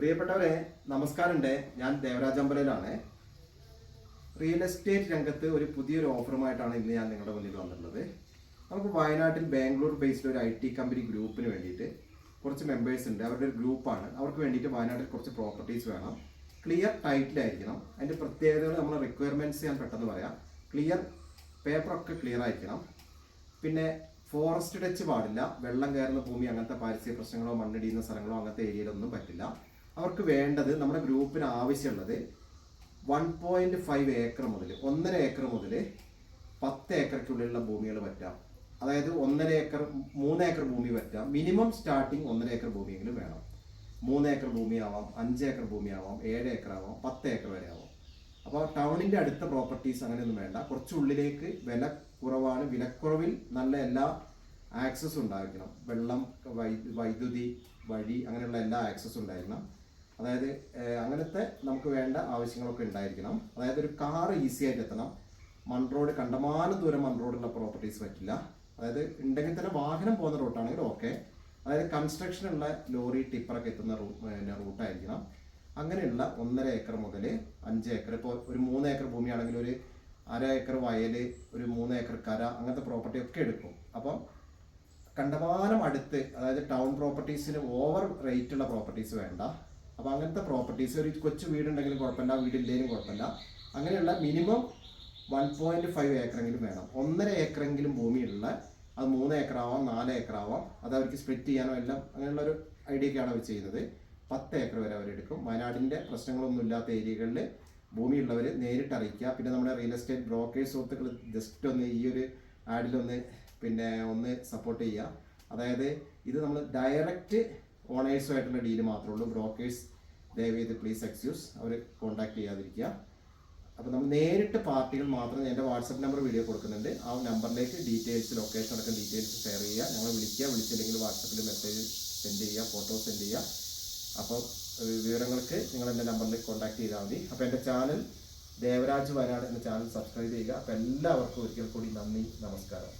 പ്രിയപ്പെട്ടവരെ നമസ്കാരമുണ്ട്. ഞാൻ ദേവരാജ് അമ്പലയിലാണ്. റിയൽ എസ്റ്റേറ്റ് രംഗത്ത് ഒരു പുതിയൊരു ഓഫറുമായിട്ടാണ് ഇന്ന് ഞാൻ നിങ്ങളുടെ മുന്നിൽ വന്നിട്ടുള്ളത്. നമുക്ക് വയനാട്ടിൽ ബാംഗ്ലൂർ ബേസ്ഡ് ഒരു IT കമ്പനി ഗ്രൂപ്പിന് വേണ്ടിയിട്ട് കുറച്ച് മെമ്പേഴ്സ് ഉണ്ട്. അവരുടെ ഒരു ഗ്രൂപ്പാണ്. അവർക്ക് വേണ്ടിയിട്ട് വയനാട്ടിൽ കുറച്ച് പ്രോപ്പർട്ടീസ് വേണം. ക്ലിയർ ടൈറ്റിലായിരിക്കണം. അതിൻ്റെ പ്രത്യേകതകൾ നമ്മൾ റിക്വയർമെൻറ്റ്സ് ഞാൻ പെട്ടെന്ന് പറയാം. ക്ലിയർ പേപ്പറൊക്കെ ക്ലിയർ ആയിരിക്കണം. പിന്നെ ഫോറസ്റ്റ് ടച്ച് പാടില്ല. വെള്ളം കയറുന്ന ഭൂമി, അങ്ങനത്തെ പാരിസ്ഥിതിക പ്രശ്നങ്ങളോ മണ്ണിടിയുന്ന സ്ഥലങ്ങളോ അങ്ങനത്തെ ഏരിയയിലൊന്നും പറ്റില്ല. അവർക്ക് വേണ്ടത്, നമ്മുടെ ഗ്രൂപ്പിന് ആവശ്യമുള്ളത് 1.5 ഏക്കർ മുതൽ 1.5 ഏക്കർ മുതൽ 10 ഏക്കർക്കുള്ളിലുള്ള ഭൂമികൾ പറ്റാം. അതായത് 1.5 ഏക്കർ 3 ഏക്കർ ഭൂമി പറ്റാം. മിനിമം സ്റ്റാർട്ടിങ് 1.5 ഏക്കർ ഭൂമിയെങ്കിലും വേണം. 3 ഏക്കർ ഭൂമിയാവാം, 5 ഏക്കർ ഭൂമിയാവാം, 7 ഏക്കർ ആവാം, 10 ഏക്കർ വരെ ആവാം. അപ്പോൾ ടൗണിൻ്റെ അടുത്ത പ്രോപ്പർട്ടീസ് അങ്ങനെയൊന്നും വേണ്ട. കുറച്ചുള്ളിലേക്ക് വില കുറവാണ്. വിലക്കുറവിൽ നല്ല എല്ലാ ആക്സസും ഉണ്ടായിരിക്കണം. വെള്ളം, വൈദ്യുതി, വഴി, അങ്ങനെയുള്ള എല്ലാ ആക്സസും ഉണ്ടായിരിക്കണം. അതായത് അങ്ങനത്തെ നമുക്ക് വേണ്ട ആവശ്യങ്ങളൊക്കെ ഉണ്ടായിരിക്കണം. അതായത് ഒരു കാർ ഈസി ആയിട്ട് എത്തണം. റോഡ്, കണ്ടമാനം ദൂരം റോഡുള്ള പ്രോപ്പർട്ടീസ് പറ്റില്ല. അതായത് ഉണ്ടെങ്കിൽ തന്നെ വാഹനം പോകുന്ന റൂട്ടാണെങ്കിൽ ഓക്കെ. അതായത് കൺസ്ട്രക്ഷനുള്ള ലോറി, ടിപ്പറൊക്കെ എത്തുന്ന റൂട്ടായിരിക്കണം. അങ്ങനെയുള്ള 1.5 ഏക്കർ മുതൽ 5 ഏക്കർ, ഇപ്പോൾ ഒരു 3 ഏക്കർ ഭൂമിയാണെങ്കിൽ ഒരു 1/2 ഏക്കർ വയൽ, ഒരു 3 ഏക്കർ കര, അങ്ങനത്തെ പ്രോപ്പർട്ടി ഒക്കെ എടുക്കും. അപ്പം കണ്ടമാനം അടുത്ത്, അതായത് ടൗൺ പ്രോപ്പർട്ടീസിന് ഓവർ റേറ്റുള്ള പ്രോപ്പർട്ടീസ് വേണ്ട. അപ്പോൾ അങ്ങനത്തെ പ്രോപ്പർട്ടീസ്, ഒരു കൊച്ചു വീടുണ്ടെങ്കിലും കുഴപ്പമില്ല, വീടില്ലെങ്കിലും കുഴപ്പമില്ല. അങ്ങനെയുള്ള മിനിമം 1.5 ഏക്കറെങ്കിലും വേണം. 1.5 ഏക്കറെങ്കിലും ഭൂമിയുള്ള, അത് 3 ഏക്കർ ആവാം, 4 ഏക്കർ ആവാം. അത് അവർക്ക് സ്പ്ലിറ്റ് ചെയ്യാനോ എല്ലാം അങ്ങനെയുള്ള ഒരു ഐഡിയയൊക്കെയാണ് അവർ ചെയ്യുന്നത്. 10 ഏക്കർ വരെ അവരെടുക്കും. വയനാടിൻ്റെ പ്രശ്നങ്ങളൊന്നും ഇല്ലാത്ത ഏരിയകളിൽ ഭൂമിയുള്ളവർ നേരിട്ട് അറിയിക്കുക. പിന്നെ നമ്മുടെ റിയൽ എസ്റ്റേറ്റ് ബ്രോക്കേഴ്സ് സുഹൃത്തുക്കൾ ജസ്റ്റ് ഒന്ന് ഈ ഒരു ആഡിലൊന്ന് ഒന്ന് സപ്പോർട്ട് ചെയ്യുക. അതായത് ഇത് നമ്മൾ ഡയറക്റ്റ് ഓണേഴ്സുമായിട്ടുള്ള ഡീല് മാത്രമേ ഉള്ളൂ. ബ്രോക്കേഴ്സ് ദയവേത് പ്ലീസ് എക്സ്ക്യൂസ്, അവർ കോൺടാക്ട് ചെയ്യാതിരിക്കുക. അപ്പോൾ നമ്മൾ നേരിട്ട് പാർട്ടികൾ മാത്രം. എൻ്റെ വാട്സപ്പ് നമ്പർ വീഡിയോ കൊടുക്കുന്നുണ്ട്. ആ നമ്പറിലേക്ക് ഡീറ്റെയിൽസ്, ലൊക്കേഷൻ അടക്കം ഡീറ്റെയിൽസ് ഷെയർ ചെയ്യുക. ഞങ്ങൾ വിളിച്ചില്ലെങ്കിൽ വാട്സപ്പിൽ മെസ്സേജ് സെൻഡ് ചെയ്യുക, ഫോട്ടോ സെൻഡ് ചെയ്യുക. അപ്പോൾ വിവരങ്ങൾക്ക് നിങ്ങൾ എൻ്റെ നമ്പറിലേക്ക് കോൺടാക്ട് ചെയ്താൽ മതി. അപ്പോൾ എൻ്റെ ചാനൽ ദേവരാജ് വയനാട് എന്ന ചാനൽ സബ്സ്ക്രൈബ് ചെയ്യുക. അപ്പോൾ എല്ലാവർക്കും ഒരിക്കൽ കൂടി നന്ദി, നമസ്കാരം.